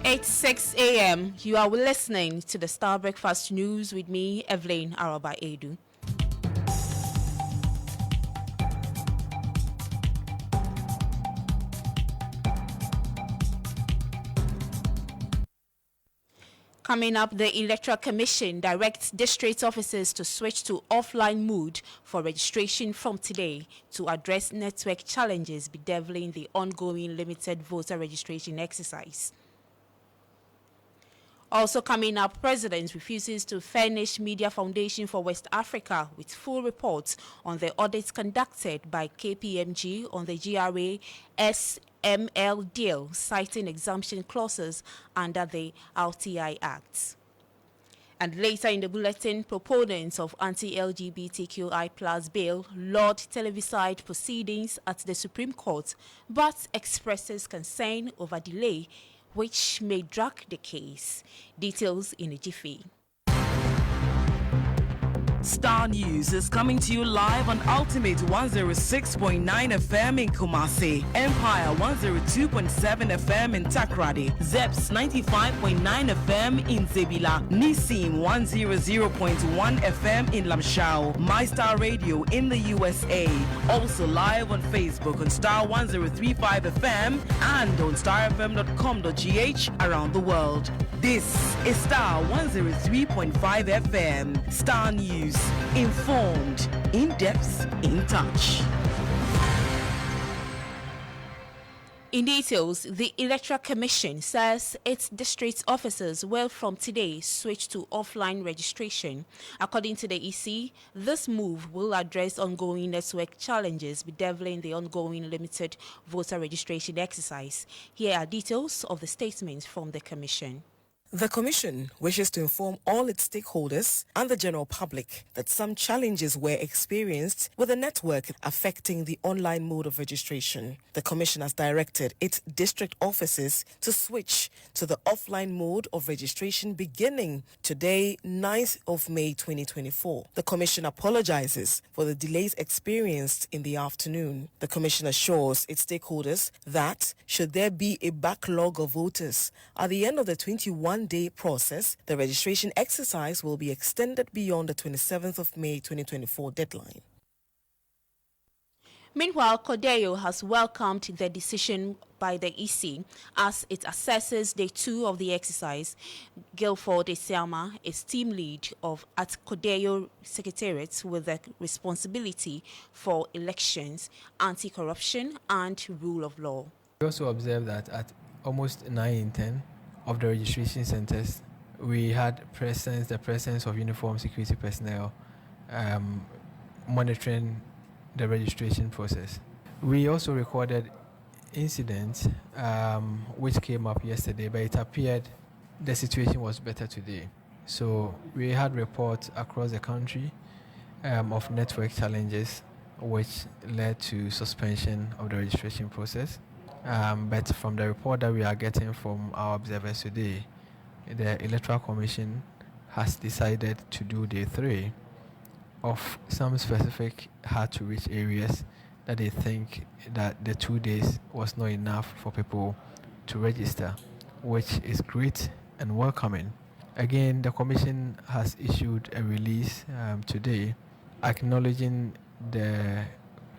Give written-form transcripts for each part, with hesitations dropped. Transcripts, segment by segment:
It's 6 a.m. You are listening to the Starr Breakfast News with me, Evelyn Araba Aidoo. Coming up, the Electoral Commission directs district officers to switch to offline mode for registration from today to address network challenges bedeviling the ongoing limited voter registration exercise. Also coming up, President refuses to furnish Media Foundation for West Africa with full reports on the audits conducted by KPMG on the GRA SML deal, citing exemption clauses under the RTI Act. And later in the bulletin, proponents of anti-LGBTQI plus bill laud televised proceedings at the Supreme Court, but expresses concern over delay which may drag the case. Details in a jiffy. Star News is coming to you live on Ultimate 106.9 FM in Kumasi, Empire 102.7 FM in Takrady, Zeps 95.9 FM in Zebila, Nissim 100.1 FM in Lamshao, My Star Radio in the USA. Also live on Facebook on Star 1035 FM and on starfm.com.gh around the world. This is Star 103.5 FM. Star News. Informed, in depth, in touch. In details, the Electoral Commission says its district officers will from today switch to offline registration. According to the EC, this move will address ongoing network challenges bedeviling the ongoing limited voter registration exercise. Here are details of the statements from the Commission. The Commission wishes to inform all its stakeholders and the general public that some challenges were experienced with the network affecting the online mode of registration. The Commission has directed its district offices to switch to the offline mode of registration beginning today, 9th of May 2024. The Commission apologizes for the delays experienced in the afternoon. The Commission assures its stakeholders that should there be a backlog of voters at the end of the 21-day process, the registration exercise will be extended beyond the 27th of May 2024 deadline. Meanwhile, Cordeo has welcomed the decision by the EC as it assesses day 2 of the exercise. Guilford Isiama is team lead at Cordeo Secretariat with the responsibility for elections, anti-corruption and rule of law. We also observed that at almost 9 in 10 of the registration centers, we had the presence of uniformed security personnel monitoring the registration process. We also recorded incidents which came up yesterday, but it appeared the situation was better today. So we had reports across the country of network challenges which led to suspension of the registration process. But from the report that we are getting from our observers today, the Electoral Commission has decided to do day 3 of some specific hard-to-reach areas that they think that the 2 days was not enough for people to register, which is great and welcoming. Again, the Commission has issued a release today acknowledging the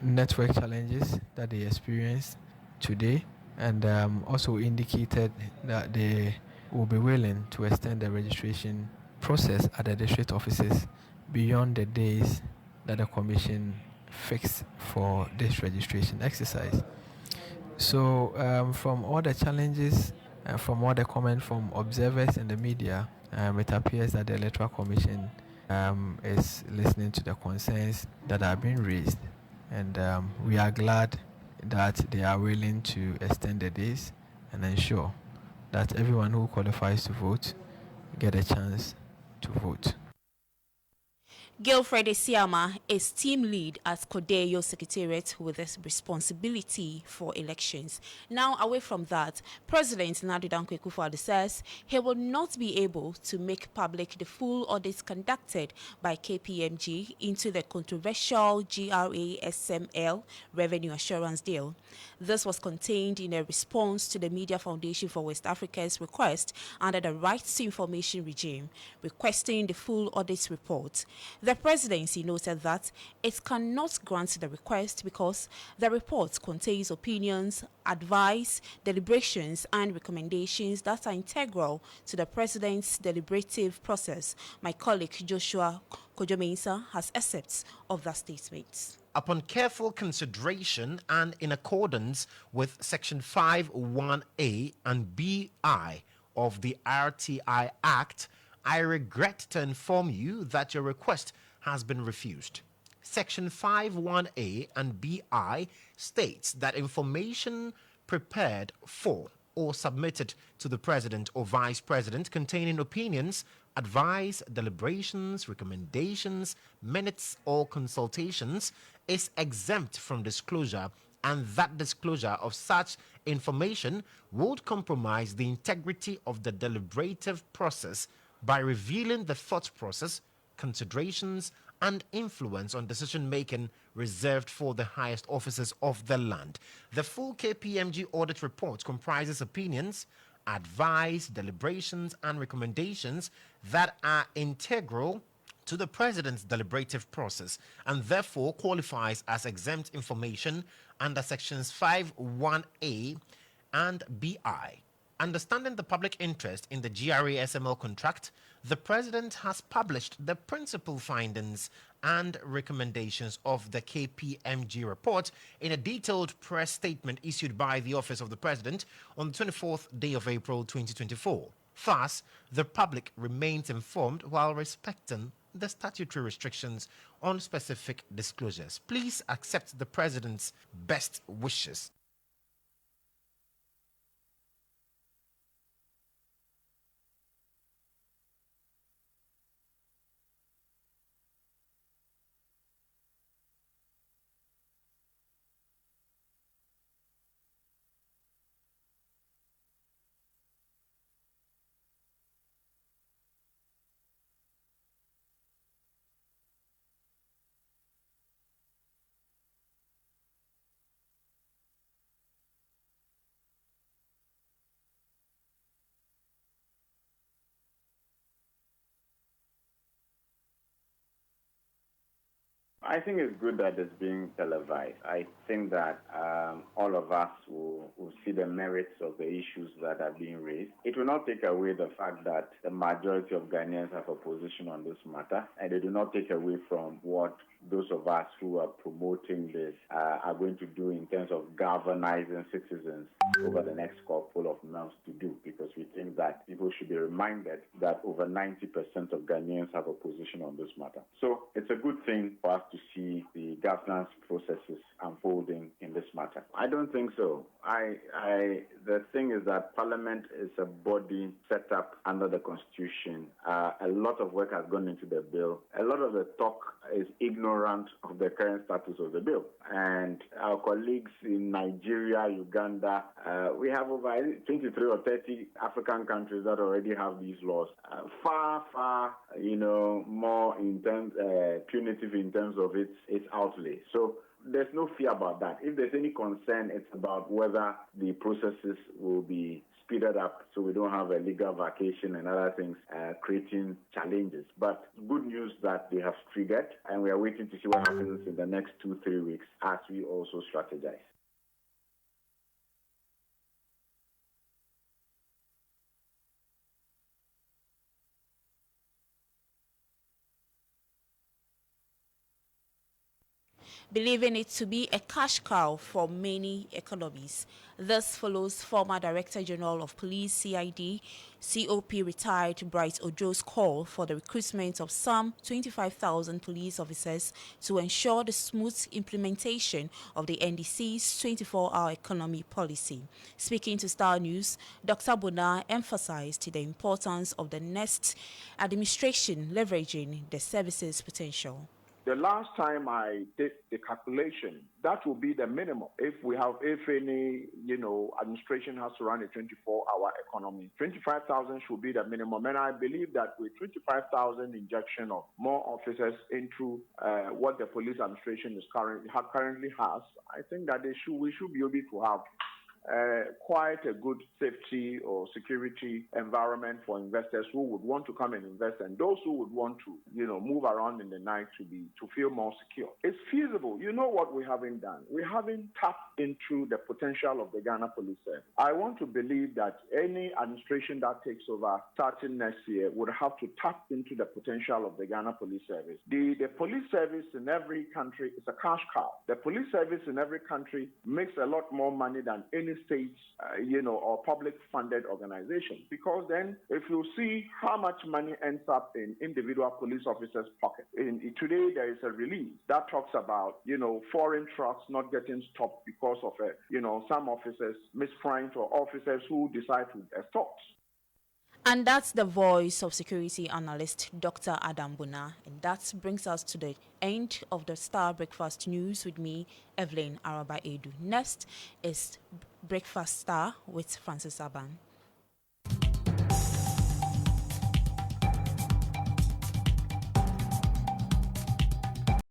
network challenges that they experienced today, and also indicated that they will be willing to extend the registration process at the district offices beyond the days that the Commission fixed for this registration exercise. So from all the challenges and from all the comments from observers and the media, it appears that the Electoral Commission is listening to the concerns that are being raised, and we are glad that they are willing to extend the days and ensure that everyone who qualifies to vote get a chance to vote. Gilfred Esiama is team lead at Kodeyo Secretariat with a responsibility for elections. Now, away from that, President Nadu Dankwa Akufo-Addo says he will not be able to make public the full audits conducted by KPMG into the controversial GRA-SML revenue assurance deal. This was contained in a response to the Media Foundation for West Africa's request under the Rights to Information regime, requesting the full audit report. The presidency noted that it cannot grant the request because the report contains opinions, advice, deliberations, and recommendations that are integral to the president's deliberative process. My colleague Joshua Kojomensa has excerpts of that statement. Upon careful consideration and in accordance with Section 51A and BI of the RTI Act, I regret to inform you that your request has been refused. Section 51A and BI states that information prepared for or submitted to the President or Vice President containing opinions, advice, deliberations, recommendations, minutes, or consultations is exempt from disclosure, and that disclosure of such information would compromise the integrity of the deliberative process by revealing the thought process, considerations, and influence on decision making reserved for the highest officers of the land. The full KPMG audit report comprises opinions, advice, deliberations, and recommendations that are integral to the president's deliberative process and therefore qualifies as exempt information under sections 51A and BI. Understanding the public interest in the GRA-SML contract, the President has published the principal findings and recommendations of the KPMG report in a detailed press statement issued by the Office of the President on the 24th day of April 2024. Thus, the public remains informed while respecting the statutory restrictions on specific disclosures. Please accept the President's best wishes. I think it's good that it's being televised. I think that all of us will see the merits of the issues that are being raised. It will not take away the fact that the majority of Ghanaians have a position on this matter, and it will not take away from what those of us who are promoting this are going to do in terms of galvanizing citizens over the next couple of months to do, because we think that people should be reminded that over 90% of Ghanaians have a position on this matter. So it's a good thing for us to see the governance processes unfolding in this matter. I don't think so. The thing is that Parliament is a body set up under the Constitution. A lot of work has gone into the bill. A lot of the talk is ignorant of the current status of the bill. And our colleagues in Nigeria, Uganda, we have over 23 or 30 African countries that already have these laws. Far, more in terms punitive in terms of its outlay. So there's no fear about that. If there's any concern, it's about whether the processes will be speeded up so we don't have a legal vacation and other things creating challenges. But good news that they have triggered, and we are waiting to see what happens in the next 2-3 weeks as we also strategize. believing it to be a cash cow for many economies. This follows former Director General of Police CID, COP retired Bright Ojo's call for the recruitment of some 25,000 police officers to ensure the smooth implementation of the NDC's 24-hour economy policy. Speaking to Starr News, Dr. Bonar emphasized the importance of the next administration leveraging the service's potential. The last time I did the calculation, that will be the minimum. If any, administration has to run a 24-hour economy, 25,000 should be the minimum. And I believe that with 25,000 injection of more officers into what the police administration currently has, I think that we should be able to have quite a good safety or security environment for investors who would want to come and invest, and those who would want to, move around in the night to feel more secure. It's feasible. You know what we haven't done? We haven't tapped into the potential of the Ghana Police Service. I want to believe that any administration that takes over starting next year would have to tap into the potential of the Ghana Police Service. The police service in every country is a cash cow. The police service in every country makes a lot more money than any state, or public-funded organization. Because then, if you see how much money ends up in individual police officers' pockets, today there is a release that talks about, foreign trucks not getting stopped because of, some officers misprimed or officers who decide to stop. And that's the voice of security analyst Dr. Adam Bonar. And that brings us to the end of the Star Breakfast News with me, Evelyn Araba Aidoo. Next is Breakfast Star with Francis Aban.